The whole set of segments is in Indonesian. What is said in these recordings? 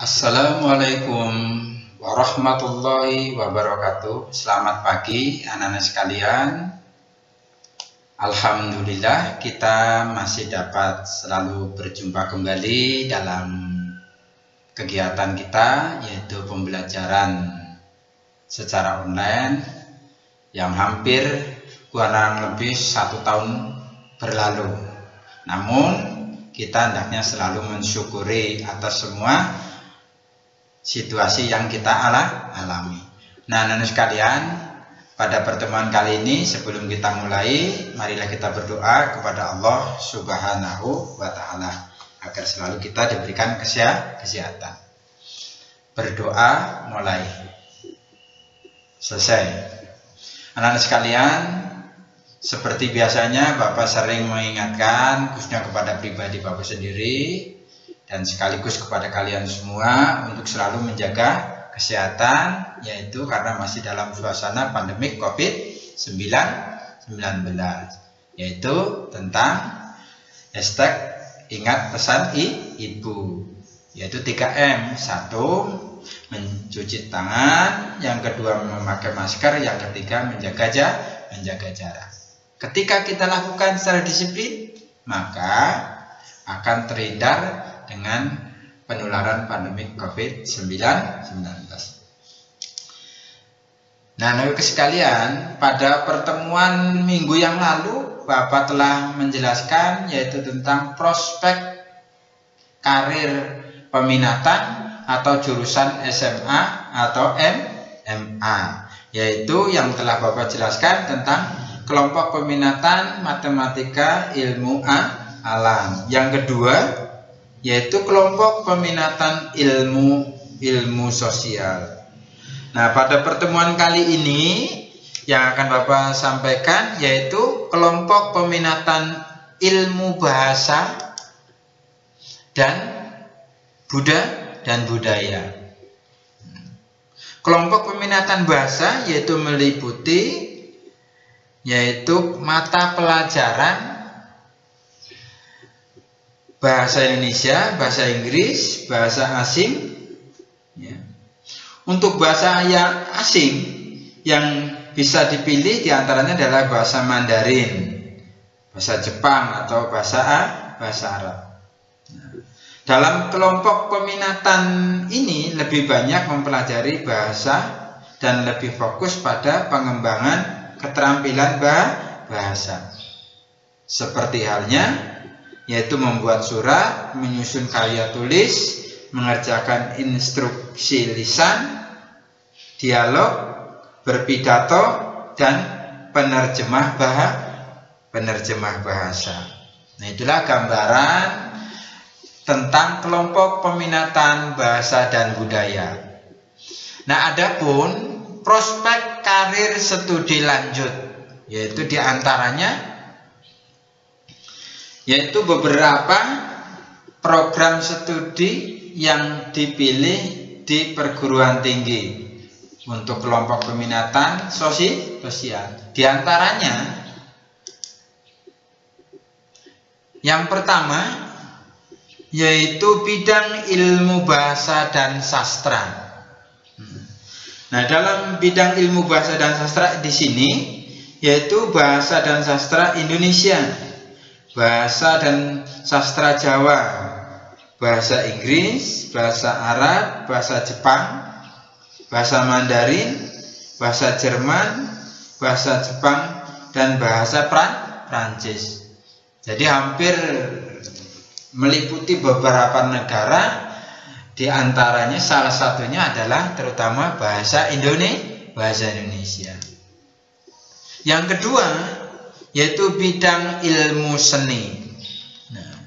Assalamualaikum warahmatullahi wabarakatuh. Selamat pagi anak-anak sekalian. Alhamdulillah kita masih dapat selalu berjumpa kembali dalam kegiatan kita, yaitu pembelajaran secara online yang hampir kurang lebih 1 tahun berlalu. Namun kita hendaknya selalu mensyukuri atas semua situasi yang kita alami. Nah, anak-anak sekalian, pada pertemuan kali ini sebelum kita mulai, marilah kita berdoa kepada Allah Subhanahu wa Ta'ala agar selalu kita diberikan kesehatan. Berdoa mulai. Selesai. Anak-anak sekalian, seperti biasanya Bapak sering mengingatkan, khususnya kepada pribadi Bapak sendiri dan sekaligus kepada kalian semua untuk selalu menjaga kesehatan, yaitu karena masih dalam suasana pandemik COVID-19, yaitu tentang hashtag ingat pesan ibu, yaitu 3M. 1, mencuci tangan, yang kedua memakai masker, yang ketiga menjaga jarak. Ketika kita lakukan secara disiplin, maka akan terhindar dengan penularan pandemi COVID-19. Nah, anak sekalian, pada pertemuan minggu yang lalu Bapak telah menjelaskan yaitu tentang prospek karir peminatan atau jurusan SMA atau MA, yaitu yang telah Bapak jelaskan tentang kelompok peminatan matematika ilmu alam. Yang kedua yaitu kelompok peminatan ilmu sosial. Nah, pada pertemuan kali ini yang akan Bapak sampaikan yaitu kelompok peminatan ilmu bahasa dan budaya. Kelompok peminatan bahasa yaitu meliputi yaitu mata pelajaran bahasa Indonesia, bahasa Inggris, bahasa asing. Untuk bahasa yang asing yang bisa dipilih diantaranya adalah bahasa Mandarin, bahasa Jepang atau bahasa Arab. Dalam kelompok peminatan ini lebih banyak mempelajari bahasa dan lebih fokus pada pengembangan keterampilan bahasa. Seperti halnya yaitu membuat surat, menyusun karya tulis, mengerjakan instruksi lisan, dialog, berpidato, dan penerjemah bahasa. Nah, itulah gambaran tentang kelompok peminatan bahasa dan budaya. Nah, adapun prospek karir studi lanjut, yaitu diantaranya yaitu beberapa program studi yang dipilih di perguruan tinggi untuk kelompok peminatan sosial. Di antaranya yang pertama yaitu bidang ilmu bahasa dan sastra. Nah, dalam bidang ilmu bahasa dan sastra di sini yaitu bahasa dan sastra Indonesia, bahasa dan sastra Jawa, bahasa Inggris, bahasa Arab, bahasa Jepang, bahasa Mandarin, bahasa Jerman, bahasa Jepang, dan bahasa Prancis. Jadi hampir meliputi beberapa negara, di antaranya salah satunya adalah terutama bahasa Indonesia. Yang kedua yaitu bidang ilmu seni. Nah,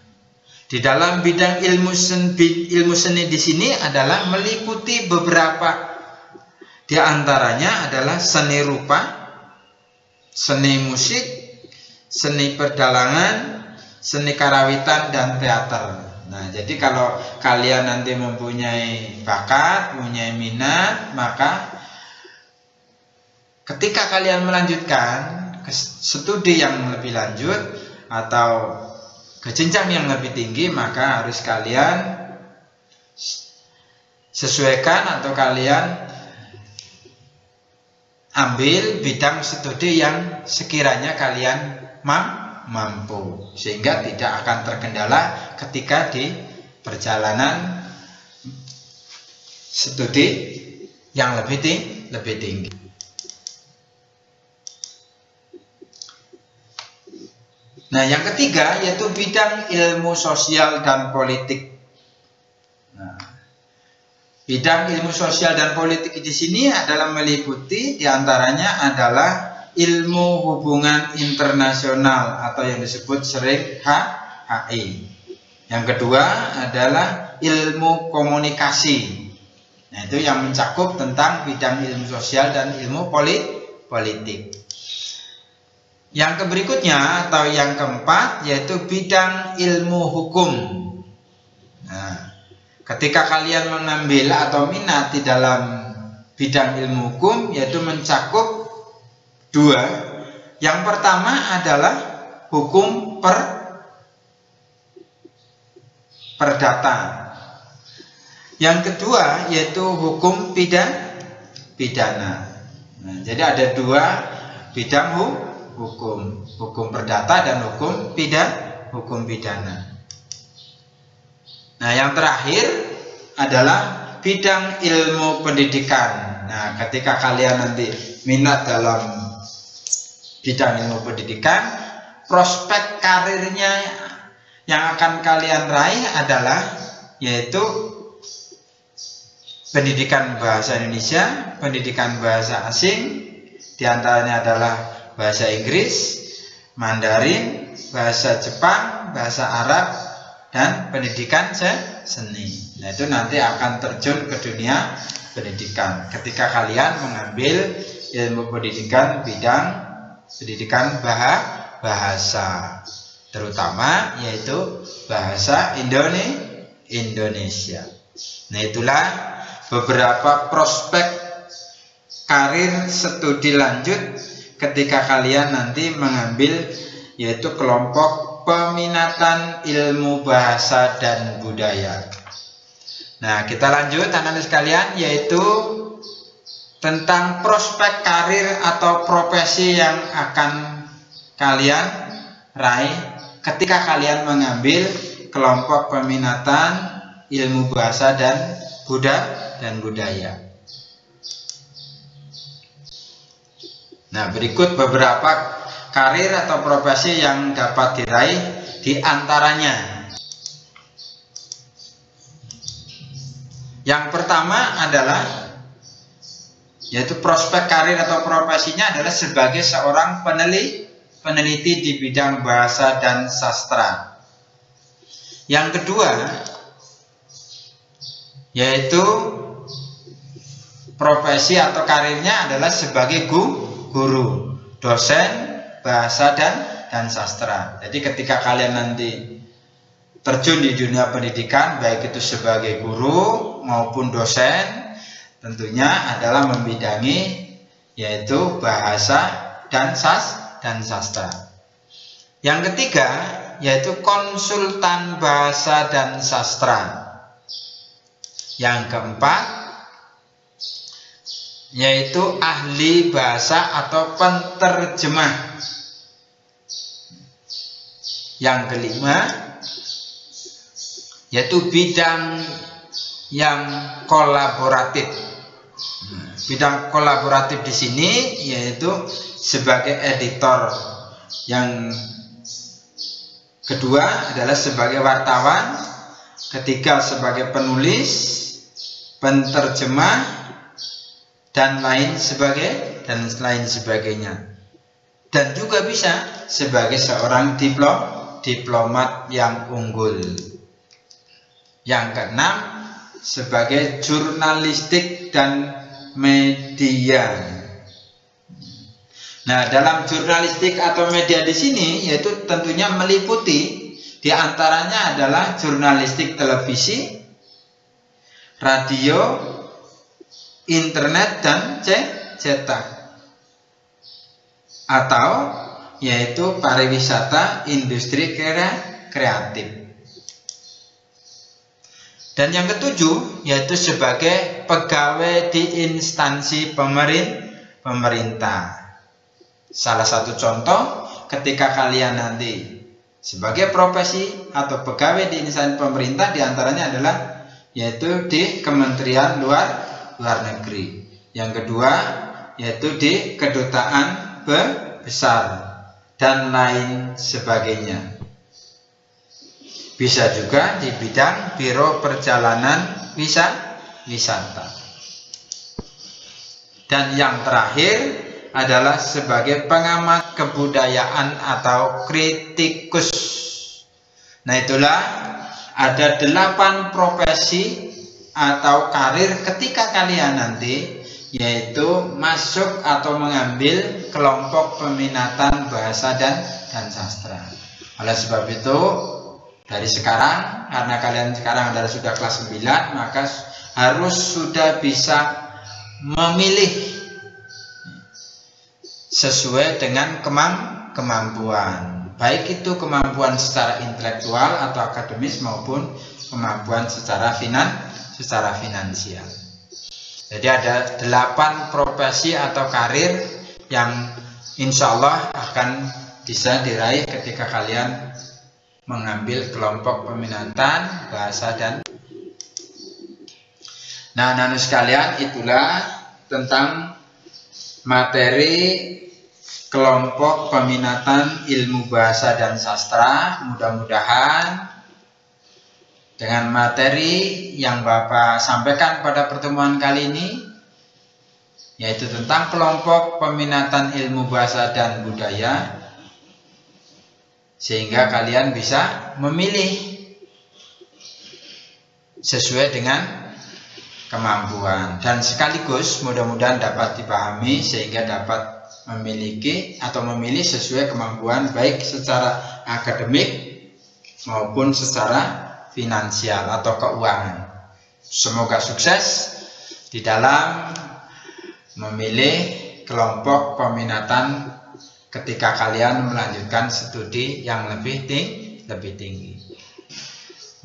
di dalam bidang ilmu seni di sini adalah meliputi beberapa, di antaranya adalah seni rupa, seni musik, seni pedalangan, seni karawitan, dan teater. Nah, jadi kalau kalian nanti mempunyai bakat, mempunyai minat, maka ketika kalian melanjutkan studi yang lebih lanjut atau ke jenjang yang lebih tinggi, maka harus kalian sesuaikan atau kalian ambil bidang studi yang sekiranya kalian mampu, sehingga tidak akan terkendala ketika di perjalanan studi yang lebih tinggi. Nah, yang ketiga yaitu bidang ilmu sosial dan politik. Nah, bidang ilmu sosial dan politik di sini adalah meliputi diantaranya adalah ilmu hubungan internasional atau yang disebut sering HI. Yang kedua adalah ilmu komunikasi. Nah, itu yang mencakup tentang bidang ilmu sosial dan ilmu politik. Yang berikutnya atau yang keempat yaitu bidang ilmu hukum. Nah, ketika kalian mengambil atau minat di dalam bidang ilmu hukum yaitu mencakup dua. Yang pertama adalah hukum perdata. Yang kedua yaitu hukum pidana. Nah, jadi ada dua bidang hukum perdata dan hukum pidana. Nah, yang terakhir adalah bidang ilmu pendidikan. Nah, ketika kalian nanti minat dalam bidang ilmu pendidikan, prospek karirnya yang akan kalian raih adalah yaitu pendidikan bahasa Indonesia, pendidikan bahasa asing, diantaranya adalah bahasa Inggris, Mandarin, bahasa Jepang, bahasa Arab, dan pendidikan seni. Nah, itu nanti akan terjun ke dunia pendidikan ketika kalian mengambil ilmu pendidikan bidang pendidikan bahasa, terutama yaitu bahasa Indonesia. Nah, itulah beberapa prospek karir studi lanjut ketika kalian nanti mengambil yaitu kelompok peminatan ilmu bahasa dan budaya. Nah, kita lanjut anak-anak sekalian yaitu tentang prospek karir atau profesi yang akan kalian raih ketika kalian mengambil kelompok peminatan ilmu bahasa dan budaya. Nah, berikut beberapa karir atau profesi yang dapat diraih di antaranya. Yang pertama adalah yaitu prospek karir atau profesinya adalah sebagai seorang peneliti di bidang bahasa dan sastra. Yang kedua yaitu profesi atau karirnya adalah sebagai guru, dosen bahasa dan sastra. Jadi ketika kalian nanti terjun di dunia pendidikan, baik itu sebagai guru maupun dosen, tentunya adalah membidangi yaitu bahasa dan sastra. Yang ketiga yaitu konsultan bahasa dan sastra. Yang keempat yaitu ahli bahasa atau penterjemah. Yang kelima yaitu bidang yang kolaboratif. Bidang kolaboratif di sini yaitu sebagai editor. Yang kedua adalah sebagai wartawan, ketiga sebagai penulis, penterjemah, dan lain sebagainya. Dan juga bisa sebagai seorang diplomat yang unggul. Yang keenam sebagai jurnalistik dan media. Nah, dalam jurnalistik atau media di sini yaitu tentunya meliputi diantaranya adalah jurnalistik televisi, radio, internet, dan cetak, atau yaitu pariwisata, industri kreatif. Dan yang ketujuh yaitu sebagai pegawai di instansi pemerintah. Salah satu contoh ketika kalian nanti sebagai profesi atau pegawai di instansi pemerintah diantaranya adalah yaitu di Kementerian Luar Negeri. Yang kedua yaitu di kedutaan besar dan lain sebagainya. Bisa juga di bidang biro perjalanan wisata. Dan yang terakhir adalah sebagai pengamat kebudayaan atau kritikus. Nah, itulah ada 8 profesi atau karir ketika kalian nanti yaitu masuk atau mengambil kelompok peminatan bahasa dan sastra. Oleh sebab itu dari sekarang, karena kalian sekarang adalah sudah kelas 9, maka harus sudah bisa memilih sesuai dengan kemampuan. Baik itu kemampuan secara intelektual atau akademis maupun kemampuan secara finansial. Jadi ada 8 profesi atau karir yang insya Allah akan bisa diraih ketika kalian mengambil kelompok peminatan bahasa dan. Nah, anak-anak sekalian, itulah tentang materi kelompok peminatan ilmu bahasa dan sastra. Mudah-mudahan dengan materi yang Bapak sampaikan pada pertemuan kali ini, yaitu tentang kelompok peminatan ilmu bahasa dan budaya, sehingga kalian bisa memilih sesuai dengan kemampuan. Dan sekaligus mudah-mudahan dapat dipahami sehingga dapat memiliki atau memilih sesuai kemampuan baik secara akademik maupun secara finansial atau keuangan. Semoga sukses di dalam memilih kelompok peminatan ketika kalian melanjutkan studi yang lebih tinggi.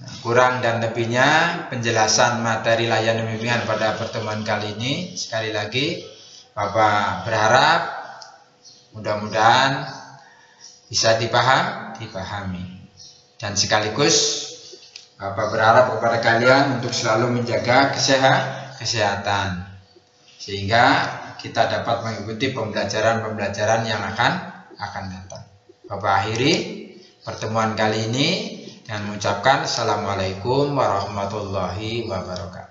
Nah, kurang dan lebihnya penjelasan materi layanan bimbingan pada pertemuan kali ini. Sekali lagi Bapak berharap mudah-mudahan bisa dipahami. Dan sekaligus Bapak berharap kepada kalian untuk selalu menjaga kesehatan sehingga kita dapat mengikuti pembelajaran yang akan datang. Bapak akhiri pertemuan kali ini dengan mengucapkan Assalamualaikum warahmatullahi wabarakatuh.